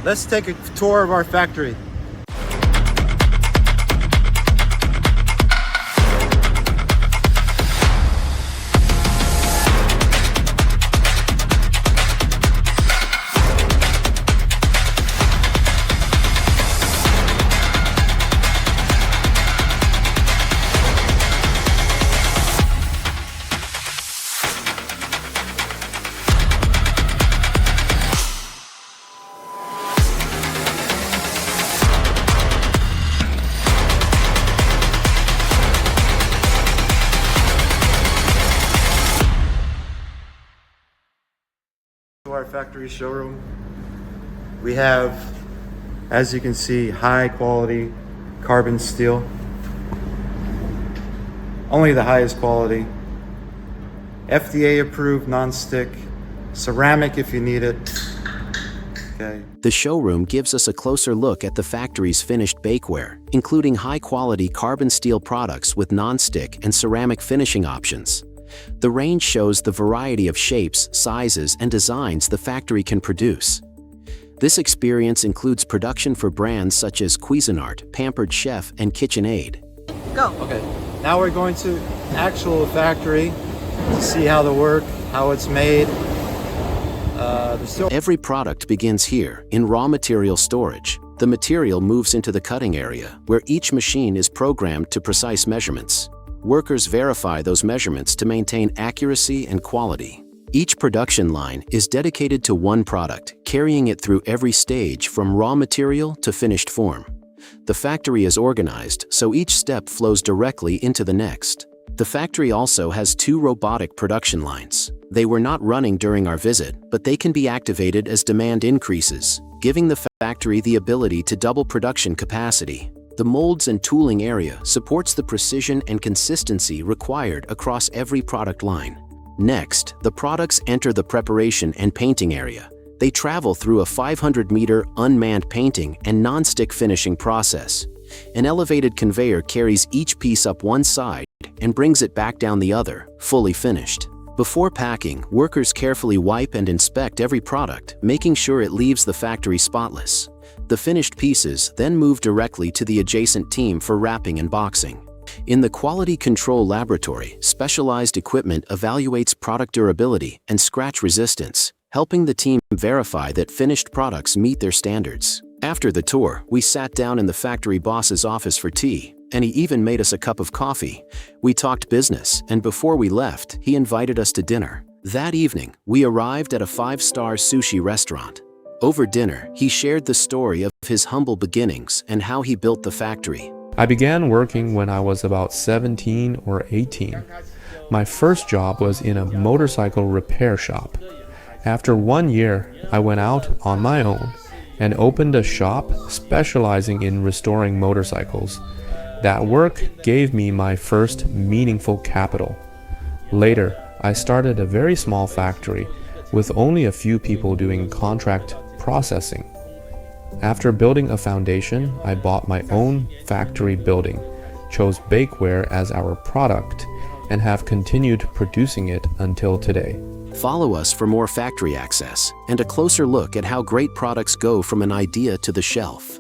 Let's take a tour of our factory. Our factory showroom. We have, as you can see, high quality carbon steel. Only the highest quality. FDA approved non-stick. Ceramic if you need it. Okay. The showroom gives us a closer look at the factory's finished bakeware, including high-quality carbon steel products with non-stick and ceramic finishing options. The range shows the variety of shapes, sizes, and designs the factory can produce. This experience includes production for brands such as Cuisinart, Pampered Chef, and KitchenAid. Go. Okay, now we're going to actual factory to see how the work, how it's made. Every product begins here, in raw material storage. The material moves into the cutting area, where each machine is programmed to precise measurements. Workers verify those measurements to maintain accuracy and quality. Each production line is dedicated to one product, carrying it through every stage from raw material to finished form. The factory is organized, so each step flows directly into the next. The factory also has 2 robotic production lines. They were not running during our visit, but they can be activated as demand increases, giving the factory the ability to double production capacity. The molds and tooling area supports the precision and consistency required across every product line. Next, the products enter the preparation and painting area. They travel through a 500-meter unmanned painting and non-stick finishing process. An elevated conveyor carries each piece up one side and brings it back down the other, fully finished. Before packing, workers carefully wipe and inspect every product, making sure it leaves the factory spotless. The finished pieces then move directly to the adjacent team for wrapping and boxing. In the quality control laboratory, specialized equipment evaluates product durability and scratch resistance, helping the team verify that finished products meet their standards. After the tour, we sat down in the factory boss's office for tea, and he even made us a cup of coffee. We talked business, and before we left, he invited us to dinner. That evening, we arrived at a 5-star sushi restaurant. Over dinner, he shared the story of his humble beginnings and how he built the factory. I began working when I was about 17 or 18. My first job was in a motorcycle repair shop. After 1 year, I went out on my own and opened a shop specializing in restoring motorcycles. That work gave me my first meaningful capital. Later, I started a very small factory with only a few people doing contract processing. After building a foundation, I bought my own factory building, chose Bakeware as our product, and have continued producing it until today. Follow us for more factory access and a closer look at how great products go from an idea to the shelf.